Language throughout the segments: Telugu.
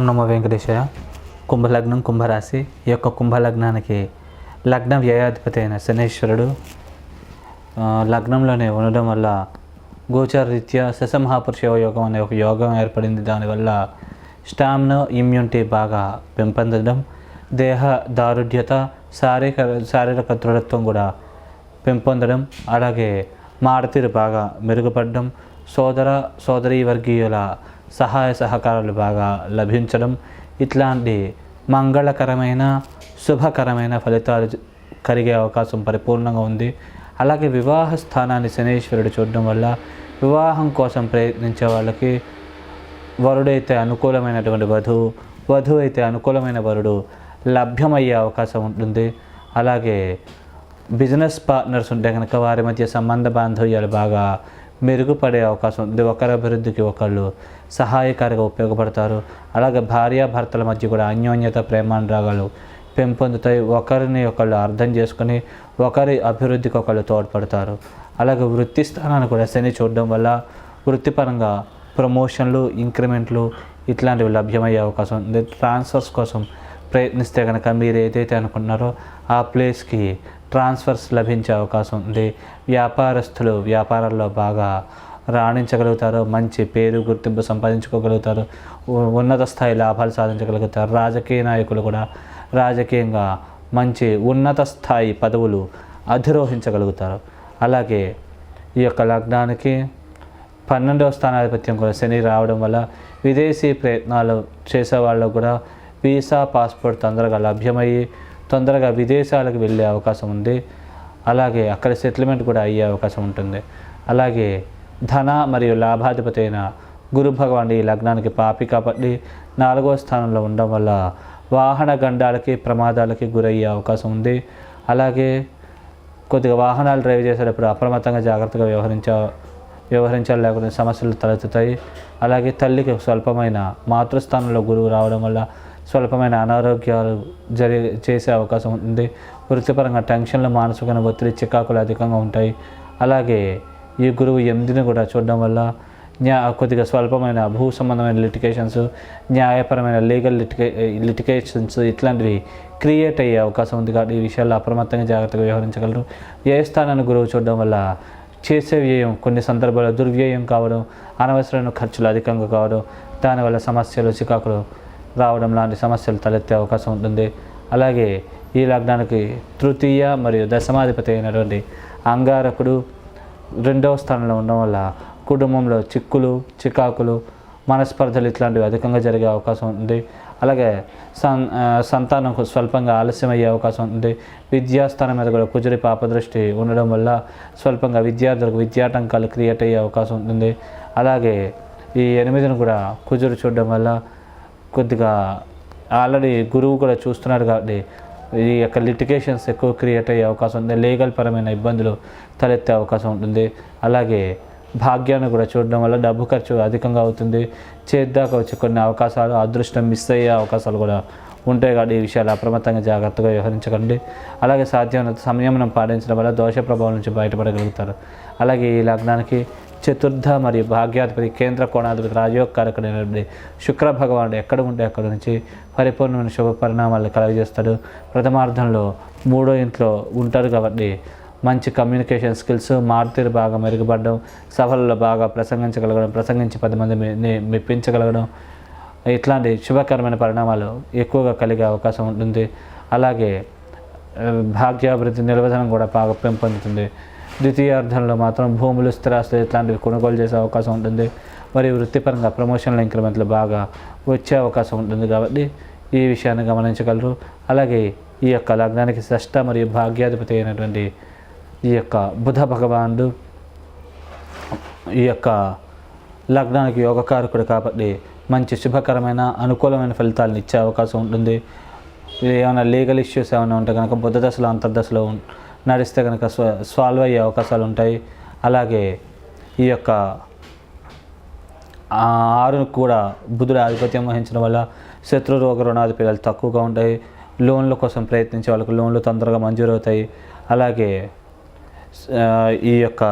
నమో వెంకటేశయ. కుంభలగ్నం, కుంభరాశి. ఈ యొక్క కుంభలగ్నానికి లగ్న వ్యయాధిపతి అయిన శనేశ్వరుడు లగ్నంలోనే ఉండడం వల్ల గోచార రీత్యా శశమహాపురుష యోగం అనే ఒక యోగం ఏర్పడింది. దానివల్ల స్టామినా, ఇమ్యూనిటీ బాగా పెంపొందడం, దేహ దారుఢ్యత, శారీరక దృఢత్వం కూడా పెంపొందడం, అలాగే మాడతీరు బాగా మెరుగుపడడం, సోదరీ వర్గీయుల సహాయ సహకారాలు బాగా లభించడం, ఇట్లాంటి మంగళకరమైన శుభకరమైన ఫలితాలు కలిగే అవకాశం పరిపూర్ణంగా ఉంది. అలాగే వివాహ స్థానాన్ని శనీశ్వరుడు చూడడం వల్ల వివాహం కోసం ప్రయత్నించే వాళ్ళకి వరుడైతే అనుకూలమైనటువంటి వధువు అయితే అనుకూలమైన వరుడు లభ్యమయ్యే అవకాశం ఉంటుంది. అలాగే బిజినెస్ పార్ట్నర్స్ ఉంటే కనుక వారి మధ్య సంబంధ బాంధవ్యాలు బాగా మెరుగుపడే అవకాశం ఉంది. ఒకరి అభివృద్ధికి ఒకళ్ళు సహాయకారిగా ఉపయోగపడతారు. అలాగే భార్యాభర్తల మధ్య కూడా అన్యోన్యత, ప్రేమానురాగాలు పెంపొందుతాయి. ఒకరిని ఒకళ్ళు అర్థం చేసుకుని ఒకరి అభివృద్ధికి ఒకళ్ళు తోడ్పడతారు. అలాగే వృత్తి స్థానాన్ని కూడా శని చూడడం వల్ల వృత్తిపరంగా ప్రమోషన్లు, ఇంక్రిమెంట్లు ఇట్లాంటివి లభ్యమయ్యే అవకాశం ఉంది. ట్రాన్స్ఫర్స్ కోసం ప్రయత్నిస్తే కనుక మీరు ఏదైతే అనుకుంటున్నారో ఆ ప్లేస్కి ట్రాన్స్ఫర్స్ లభించే అవకాశం ఉంది. వ్యాపారస్తులు వ్యాపారాల్లో బాగా రాణించగలుగుతారు, మంచి పేరు గుర్తింపు సంపాదించుకోగలుగుతారు, ఉన్నత స్థాయి లాభాలు సాధించగలుగుతారు. రాజకీయ నాయకులు కూడా రాజకీయంగా మంచి ఉన్నత స్థాయి పదవులు అధిరోహించగలుగుతారు. అలాగే ఈ యొక్క లగ్నానికి 12వ స్థానాధిపత్యం కూడా శని రావడం వల్ల విదేశీ ప్రయత్నాలు చేసే వాళ్ళకు కూడా వీసా, పాస్పోర్ట్ తొందరగా లభ్యమయ్యి తొందరగా విదేశాలకు వెళ్ళే అవకాశం ఉంది. అలాగే అక్కడ సెటిల్మెంట్ కూడా అయ్యే అవకాశం ఉంటుంది. అలాగే ధన మరియు లాభాధిపతి అయిన గురు భగవానుడు ఈ లగ్నానికి పాపి కాబట్టి 4వ స్థానంలో ఉండడం వల్ల వాహన గండాలకి, ప్రమాదాలకి గురయ్యే అవకాశం ఉంది. అలాగే కొద్దిగా వాహనాలు డ్రైవ్ చేసేటప్పుడు అప్రమత్తంగా జాగ్రత్తగా వ్యవహరించాలి, లేకుండా సమస్యలు తలెత్తుతాయి. అలాగే తల్లికి స్వల్పమైన మాతృస్థానంలో గురువు రావడం వల్ల స్వల్పమైన అనారోగ్యాలు చేసే అవకాశం ఉంది. వృత్తిపరంగా టెన్షన్లు, మానసికమైన ఒత్తిడి, చికాకులు అధికంగా ఉంటాయి. అలాగే ఈ గురువు 8ని కూడా చూడడం వల్ల కొద్దిగా స్వల్పమైన భూ సంబంధమైన లిటిగేషన్స్, న్యాయపరమైన లీగల్ లిటిగేషన్స్ ఇట్లాంటివి క్రియేట్ అయ్యే అవకాశం ఉంది. కాబట్టి ఈ విషయాల్లో అప్రమత్తంగా జాగ్రత్తగా వ్యవహరించగలరు. ఏ స్థానాన్ని గురువు చూడడం వల్ల చేసే వ్యయం కొన్ని సందర్భాల్లో దుర్వ్యయం కావడం, అనవసరమైన ఖర్చులు అధికంగా కావడం, దానివల్ల సమస్యలు, చికాకులు రావడం లాంటి సమస్యలు తలెత్తే అవకాశం ఉంటుంది. అలాగే ఈ లగ్నానికి తృతీయ మరియు దశమాధిపతి అయినటువంటి అంగారకుడు 2వ స్థానంలో ఉండడం వల్ల కుటుంబంలో చికాకులు, మనస్పర్ధలు ఇట్లాంటివి అధికంగా జరిగే అవకాశం ఉంది. అలాగే సంతానం స్వల్పంగా ఆలస్యం అయ్యే అవకాశం ఉంది. విద్యాస్థానం మీద కూడా కుజుడి పాపదృష్టి ఉండడం వల్ల స్వల్పంగా విద్యార్థులకు విద్యాటంకాలు క్రియేట్ అయ్యే అవకాశం ఉంటుంది. అలాగే ఈ 8ని కూడా కుజుడు చూడడం వల్ల కొద్దిగా ఆల్రెడీ గురువు కూడా చూస్తున్నాడు కాబట్టి ఈ యొక్క లిటిగేషన్స్ ఎక్కువ క్రియేట్ అయ్యే అవకాశం ఉంది. లీగల్ పరమైన ఇబ్బందులు తలెత్తే అవకాశం ఉంటుంది. అలాగే భాగ్యాన్ని కూడా చూడడం వల్ల డబ్బు ఖర్చు అధికంగా అవుతుంది. చేద్దాకా వచ్చే కొన్ని అవకాశాలు, అదృష్టం మిస్ అయ్యే అవకాశాలు కూడా ఉంటాయి. కాబట్టి ఈ విషయాలు అప్రమత్తంగా జాగ్రత్తగా వ్యవహరించకండి. అలాగే సాధ్యమైనంత సంయమనం పాటించడం వల్ల దోష ప్రభావం నుంచి బయటపడగలుగుతారు. అలాగే ఈ లగ్నానికి చతుర్థ మరియు భాగ్యాధిపతి, కేంద్ర కోణాధిపతి, రాజయోగకారకుడైనటువంటి శుక్ర భగవానుడు ఎక్కడ ఉంటే అక్కడ నుంచి పరిపూర్ణమైన శుభ పరిణామాలు కలుగజేస్తాడు. ప్రథమార్థంలో 3వ ఇంట్లో ఉంటారు కాబట్టి మంచి కమ్యూనికేషన్ స్కిల్స్, మారుతీరు బాగా మెరుగుపడడం, సభలలో బాగా ప్రసంగించగలగడం, ప్రసంగించి 10 మంది మెప్పించగలగడం ఇట్లాంటి శుభకరమైన పరిణామాలు ఎక్కువగా కలిగే అవకాశం ఉంటుంది. అలాగే భాగ్యాభివృద్ధి నిర్వచనం కూడా బాగా పెంపొందుతుంది. ద్వితీయార్థంలో మాత్రం భూములు, స్థిరాస్తులు ఇట్లాంటివి కొనుగోలు చేసే అవకాశం ఉంటుంది. మరియు వృత్తిపరంగా ప్రమోషన్ల, ఇంక్రిమెంట్లు బాగా వచ్చే అవకాశం ఉంటుంది. కాబట్టి ఈ విషయాన్ని గమనించగలరు. అలాగే ఈ యొక్క లగ్నానికి షష్ఠ మరియు భాగ్యాధిపతి అయినటువంటి ఈ యొక్క బుధ భగవానుడు ఈ యొక్క లగ్నానికి యోగకారకుడు కాబట్టి మంచి శుభకరమైన అనుకూలమైన ఫలితాలను ఇచ్చే అవకాశం ఉంటుంది. ఏమైనా లీగల్ ఇష్యూస్ ఏమైనా ఉంటే కనుక బుధ దశలో, అంతర్దశలో నడిస్తే కనుక సాల్వ్ అయ్యే అవకాశాలు ఉంటాయి. అలాగే ఈ యొక్క 6 కూడా బుధుడు ఆధిపత్యం వహించడం వల్ల శత్రు రోగ రుణాది పిల్లలు తక్కువగా ఉంటాయి. లోన్ల కోసం ప్రయత్నించే వాళ్ళకు లోన్లు తొందరగా మంజూరు అవుతాయి. అలాగే ఈ యొక్క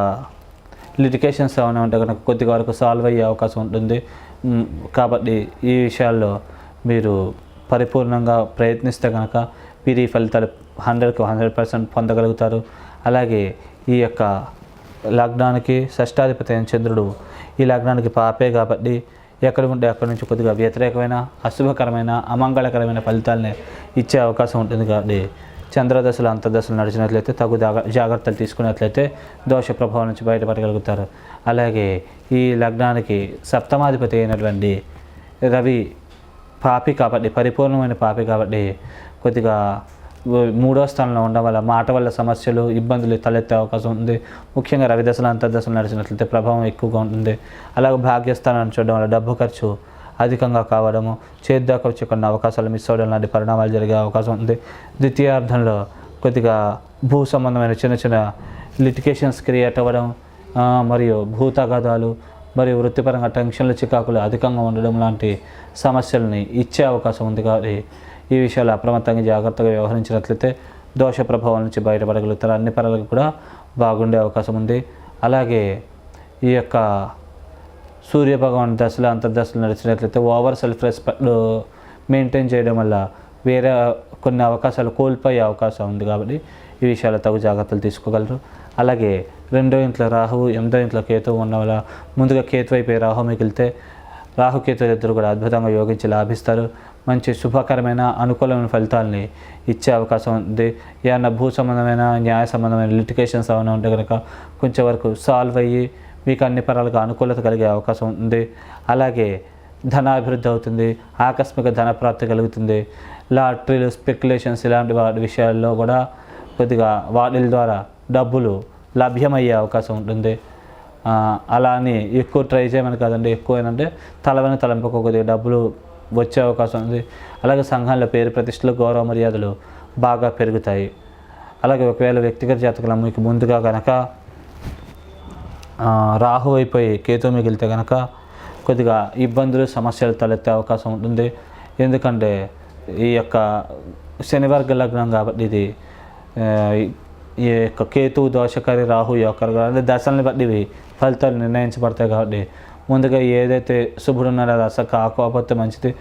లిటిగేషన్స్ ఏమైనా ఉంటే కనుక కొద్దిగా వరకు సాల్వ్ అయ్యే అవకాశం ఉంటుంది. కాబట్టి ఈ విషయాల్లో మీరు పరిపూర్ణంగా ప్రయత్నిస్తే కనుక మీరు ఈ ఫలితాలు 100కి 100% పొందగలుగుతారు. అలాగే ఈ యొక్క లగ్నానికి షష్టాధిపతి అయిన చంద్రుడు ఈ లగ్నానికి పాపే కాబట్టి ఎక్కడ ఉంటే అక్కడి నుంచి కొద్దిగా వ్యతిరేకమైన, అశుభకరమైన, అమంగళకరమైన ఫలితాలనే ఇచ్చే అవకాశం ఉంటుంది. కాబట్టి చంద్రదశలు అంతర్దశలు నడిచినట్లయితే తగు జాగ్రత్తలు తీసుకున్నట్లయితే దోష ప్రభావం నుంచి బయటపడగలుగుతారు. అలాగే ఈ లగ్నానికి సప్తమాధిపతి అయినటువంటి రవి పాపి కాబట్టి, పరిపూర్ణమైన పాపి కాబట్టి కొద్దిగా 3వ స్థానంలో ఉండడం వల్ల మాట వల్ల సమస్యలు, ఇబ్బందులు తలెత్తే అవకాశం ఉంది. ముఖ్యంగా రవి దశలు అంతర్దశలు నడిచినట్లయితే ప్రభావం ఎక్కువగా ఉంటుంది. అలాగే భాగ్యస్థానాన్ని చూడడం వల్ల డబ్బు ఖర్చు అధికంగా కావడము, చేద్దాకా వచ్చే కొన్ని అవకాశాలు మిస్ అవ్వడం లాంటి పరిణామాలు జరిగే అవకాశం ఉంది. ద్వితీయార్థంలో కొద్దిగా భూ సంబంధమైన చిన్న చిన్న లిటికేషన్స్ క్రియేట్ అవ్వడం, మరియు భూ తగాదాలు, మరియు వృత్తిపరంగా టెన్షన్లు, చికాకులు అధికంగా ఉండడం లాంటి సమస్యలని ఇచ్చే అవకాశం ఉంది. కాబట్టి ఈ విషయాలు అప్రమత్తంగా జాగ్రత్తగా వ్యవహరించినట్లయితే దోష ప్రభావం నుంచి బయటపడగలుగుతారు. అన్ని పనులకు కూడా బాగుండే అవకాశం ఉంది. అలాగే ఈ యొక్క సూర్యభగవాన్ దశలు అంతర్దశలు నడిచినట్లయితే ఓవర్ సెల్ఫ్ రెస్పెక్ట్ మెయింటైన్ చేయడం వల్ల వేరే కొన్ని అవకాశాలు కోల్పోయే అవకాశం ఉంది. కాబట్టి ఈ విషయాలు తగు జాగ్రత్తలు తీసుకోగలరు. అలాగే 2వ ఇంట్లో రాహువు, 8వ ఇంట్లో కేతువు ఉన్న వల్ల ముందుగా కేతు అయిపోయి రాహు మిగిలితే రాహుకేతు ఇద్దరు కూడా అద్భుతంగా యోగించి లాభిస్తారు. మంచి శుభకరమైన, అనుకూలమైన ఫలితాలని ఇచ్చే అవకాశం ఉంది. ఏమన్నా భూ సంబంధమైన, న్యాయ సంబంధమైన లిటికేషన్స్ ఏమైనా ఉంటే కనుక కొంచెం వరకు సాల్వ్ అయ్యి మీకు అన్ని పరాలుగా అనుకూలత కలిగే అవకాశం ఉంది. అలాగే ధనాభివృద్ధి అవుతుంది, ఆకస్మిక ధనప్రాప్తి కలుగుతుంది. లాటరీలు, స్పెక్యులేషన్స్ ఇలాంటి వాటి విషయాల్లో కూడా కొద్దిగా వాటి ద్వారా డబ్బులు లభ్యమయ్యే అవకాశం ఉంటుంది. అలా అని ఎక్కువ ట్రై చేయమని కాదండి, ఎక్కువ ఏంటంటే తలవని తలంపుకు కొద్దిగా డబ్బులు వచ్చే అవకాశం ఉంది. అలాగే సంఘంలో పేరు ప్రతిష్టలు, గౌరవ మర్యాదలు బాగా పెరుగుతాయి. అలాగే ఒకవేళ వ్యక్తిగత జాతకులు మీకు ముందుగా కనుక రాహు అయిపోయి కేతు మిగిలితే కనుక కొద్దిగా ఇబ్బందులు, సమస్యలు తలెత్తే అవకాశం ఉంటుంది. ఎందుకంటే ఈ యొక్క శనివర్గ లగ్నం కాబట్టి ఇది ఈ యొక్క కేతు దోషకారి, రాహు యోగకారి అంటే దశల్ని బట్టి ఇవి ఫలితాలు నిర్ణయించబడతాయి. కాబట్టి ముందుగా ఏదైతే శుభుడు ఉన్నారో దశ కాకపోతే మంచిది.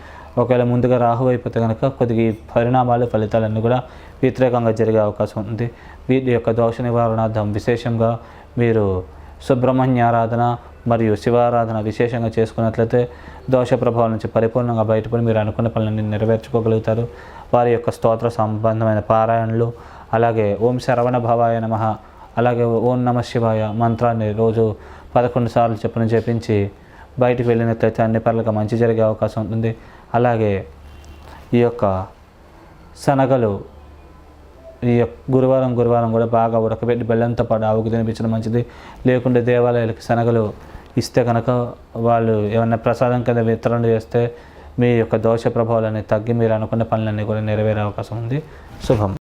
ఒకవేళ ముందుగా రాహు అయిపోతే కనుక కొద్దిగా ఈ పరిణామాలు, ఫలితాలన్నీ కూడా వ్యతిరేకంగా జరిగే అవకాశం ఉంది. వీటి యొక్క దోష నివారణార్థం విశేషంగా మీరు సుబ్రహ్మణ్య ఆరాధన మరియు శివారాధన విశేషంగా చేసుకున్నట్లయితే దోష ప్రభావం నుంచి పరిపూర్ణంగా బయటపడి మీరు అనుకున్న పనులన్నీ నెరవేర్చుకోగలుగుతారు. వారి యొక్క స్తోత్ర సంబంధమైన పారాయణలు, అలాగే ఓం శరవణ భవాయ నమః, అలాగే ఓం నమ శివాయ మంత్రాన్ని రోజు 11 సార్లు చొప్పున జపించి బయటికి వెళ్ళినట్లయితే అన్ని పనులకు మంచి జరిగే అవకాశం ఉంటుంది. అలాగే ఈ యొక్క శనగలు ఈ గురువారం కూడా బాగా ఉడకబెట్టి బెల్లంతో పాటు ఆవుకు తినిపించడం మంచిది. లేకుంటే దేవాలయాలకు శనగలు ఇస్తే కనుక వాళ్ళు ఏమన్నా ప్రసాదం కింద వితరణ చేస్తే మీ యొక్క దోష ప్రభావాలన్నీ తగ్గి మీరు అనుకున్న పనులన్నీ కూడా నెరవేరే అవకాశం ఉంది. శుభం.